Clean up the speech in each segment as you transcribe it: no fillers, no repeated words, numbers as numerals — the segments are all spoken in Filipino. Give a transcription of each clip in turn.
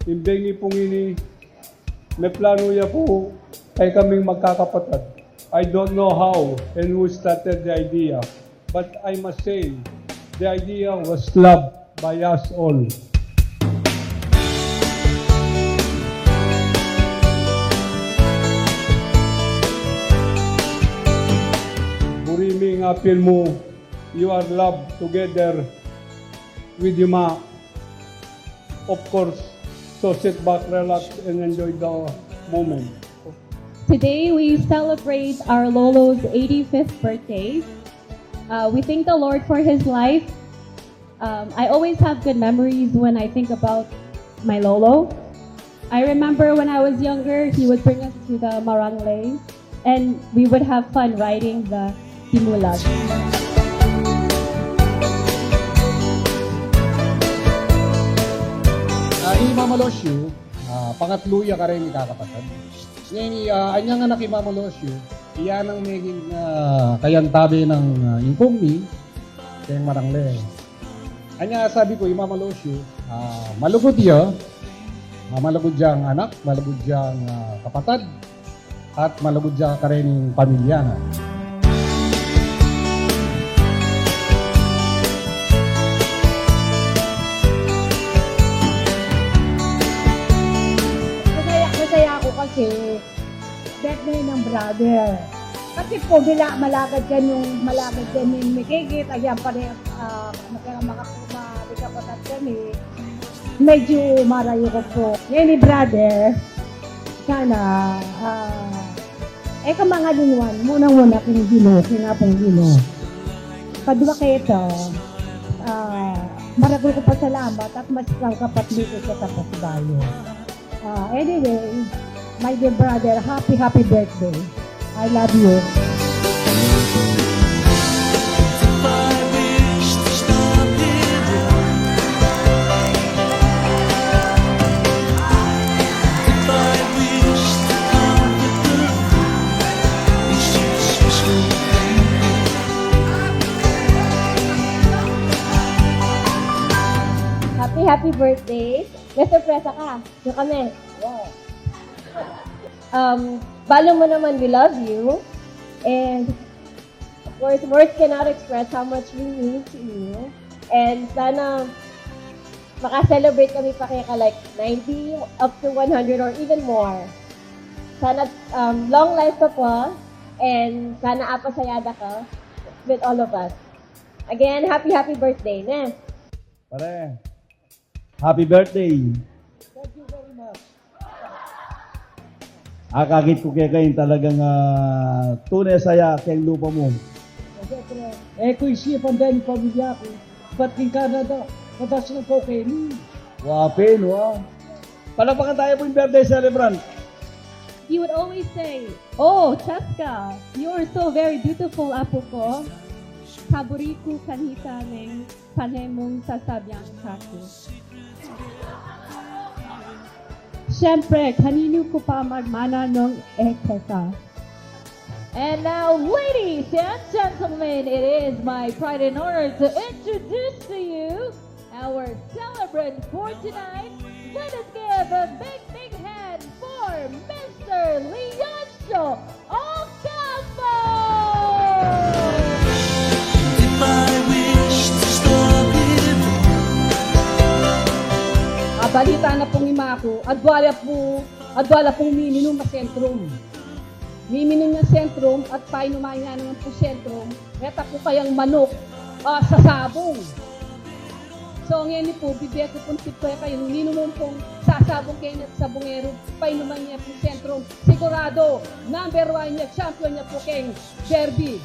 Imbengi pong ini, may plano niya po ay kaming magkakapatid. I don't know how and who started the idea, but I must say, the idea was loved by us all. Buriming apil mo, you are loved together with Yuma. Of course, so sit back, relax, and enjoy the moment. Today we celebrate our Lolo's 85th birthday. We thank the Lord for his life. I always have good memories when I think about my Lolo. I remember when I was younger, he would bring us to the Maranglay and we would have fun riding the Timulag. Ni Mama Losyu, pangatluya ka rin ikakapatid. Ngayon, anyang anak ni Mama Losyu, iyan ang maging kayantabi ng impumi kayang Marangle. Anya sabi ko, Mama Losyu, malugod niya, malugod diyang anak, malugod diyang kapatid, at malugod diyang ka rin yung pamilya na. Masaya ako kasi birthday ng brother. Kasi po malagad yan yung mikikit. Ayan pa rin makapagkapatat kami. Medyo marayo ko po. Ngayon ni brother, sana kamangalinwan, muna kong Gino, kinapong Gino. Padua kayo ito, maragol ko pa salamat at mas kang kapatid ko sa tapos bayo. Anyway, my dear brother, happy birthday. I love you. Happy birthday. May sorpresa ka. Yung kami. Wow. Balo mo naman, we love you. And of course, words cannot express how much we mean to you. And sana maka-celebrate kami pa kaya ka like 90 up to 100 or even more. Sana long life ka po. And sana apasayada ka with all of us. Again, happy birthday. Ne? Pare, happy birthday. Thank you very much. Akakit ko kaya kayo talagang tunay saya kayang lupa mo. Kung siya pandang pamilya ko, ba't king Canada, matas ng cocaine? Wapin, wow. Palapakan tayo po yung birthday celebrant. He would always say, "Oh, Cheska, you are so very beautiful, apo ko. Kaburiku kanita ng panemong sasabyang kako." Siyempre, kanino ko pa magmana ng ekesa. And now, ladies and gentlemen, it is my pride and honor to introduce to you our celebrant for tonight. Let us give a big hand for Mr. Leoncio Ocampo! Balita na pong imako, adwala pong minimum na sentrum. Minimum na sentrum at painumay nga naman po sentrum, kaya po kayang manok sa sabong. So ngayon po, bibigyan ko pong tip kayo, minimum pong sasabong kayo at sabongero, painumay niya po sentrum. Sigurado, number 1 niya, champion niya po kayong Derby.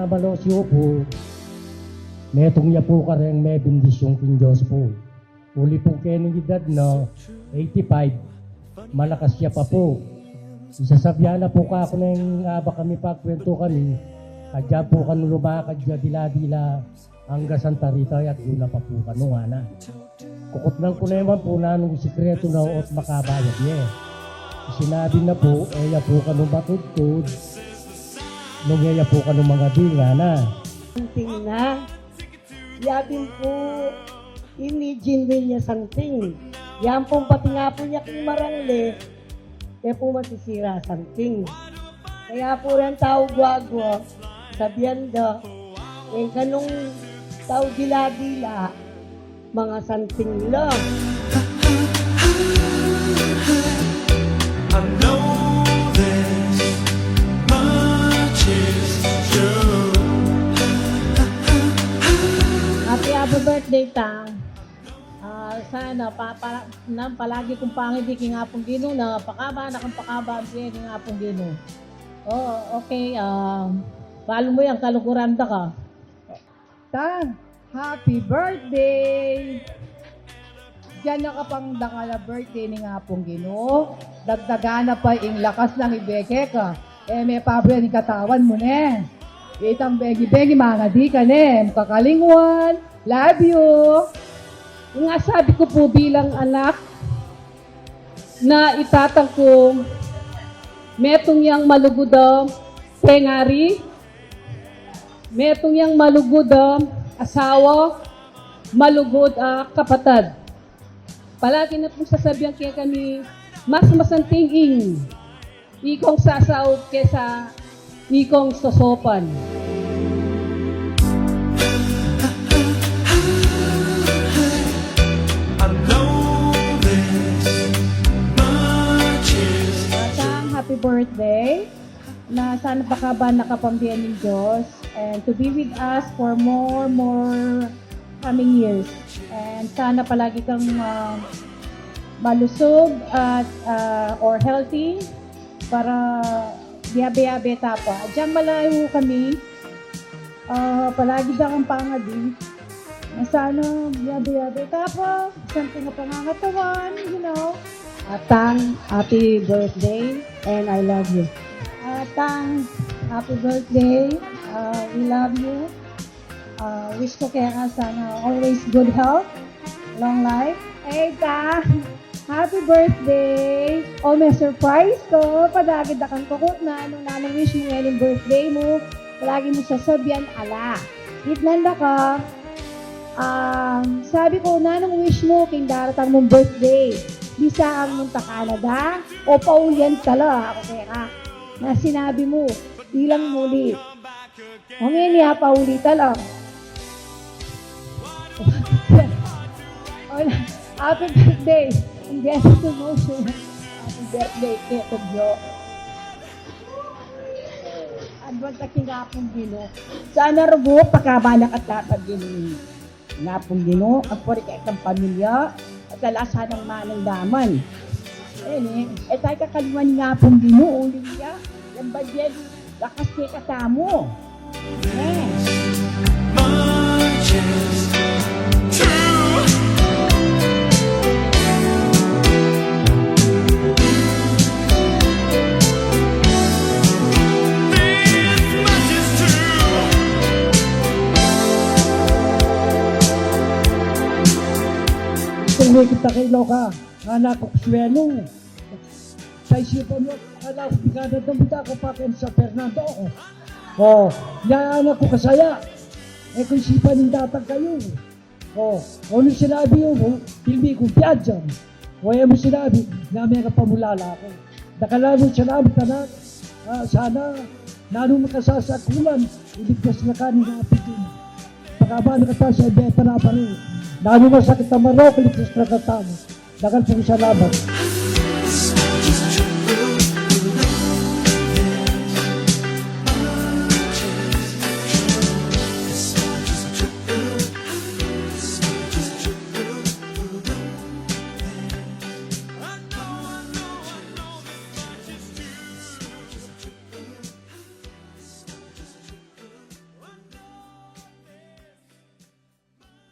Malosyo po, metong niya po ka rin may bendisyong king Diyos po. Uli po kening edad na 85, malakas siya pa po. Isasabihan na po ka ako na yung aba kami pagkwento kami, kadya po kanu lumakad dya dila-dila hanggang Santa Rita at yun na pa po kanu nga na. Kukutnan ko na naman po na nung sikreto na at makabayad niya. Sinabi na po, eya po kanu matudtod, nung eya po kanu mga dinga na. Something na. Yabing po, imagine din niya something. Yan pong pati nga po niya kung marangle, kaya po masisira something. Kaya po rin tao gwagwa, sabihan da, eh kanong tao dila-dila, mga something lang. I know this much is true. Happy birthday ta. Sana palagi kong pangiti king apong Ginoo na pakaba na kang pakaba ang siya king apong Ginoo. Oh, okay. Balo mo yan kalukuran da ka. Ta, happy birthday! Diyan na kapang dakala birthday ni nga pong Ginoo. Dagdagana pa ing lakas ng ibeke ka. May pabra ni katawan mo ne. Itang begi-begi mga di ka ne. Kakalingwan. Love you. Yung nga sabi ko po bilang anak na itatang ko metong yang malugudam tengari, metong yang malugudam asawa, malugod kapatid. Palagi na pong sasabihan kaya kami, mas masantingin ikong sasaw kesa ikong sosopan. I know this much is Happy birthday na sana pakaba nakapambihan ng Diyos and to be with us for more coming years. And sana palagi kang malusog at or healthy para biyabe-yabe tapa. Diyan malayo kami. Palagi daw ang pangadi. Sana biyabe-yabe tapa. Something na pangangatawan, you know. Tang, happy birthday and I love you. Tang, happy birthday. We love you. Wish ko kaya ka sana always good health, long life. Hey, Tang, happy birthday. Oh, may surprise ko. Padagid na kang kukot na anong nanang wish mo ngayon yung birthday mo. Palagi mo sasabihan, ala. Itnanda ka. Sabi ko, nanang wish mo king daratang mong birthday. Bisa ang munta Canada o paulian tala ako kaya ka na sinabi mo ilang muli ngayon niya pauli tala. Happy birthday and get to motion. Happy birthday Keto Bro. Advance na kinapong Ginoo. Sana rubo pagkabanak at tatag Ginoo. Napong Ginoo ang puri kaya ng pamilya at alasan ng manang daman. Tayo kakaliwan nga pong Ginoo, Lilia. Yan ba dyan, lakas kay katamo. much is true. This much is true. Kung kita kay Loka, anak ko swelo. Sa isipan mo, anak ko, bigada ng buta ko pa kayo sa Fernando ako. Anak ko kasaya. Kung isipan ng datang kayo. Ano sinabi mo, hindi ko piyadyan. Kaya mo sinabi, namin ka pamulala ako. Nakala mo sinabi ka na, sana, nanong makasasakulan, iligtas na ka ng apigin. Pagkaba na kata sa ibeta na pa rin. Nanong masakit na marok, iligtas na kata mo. Dagan po salamat.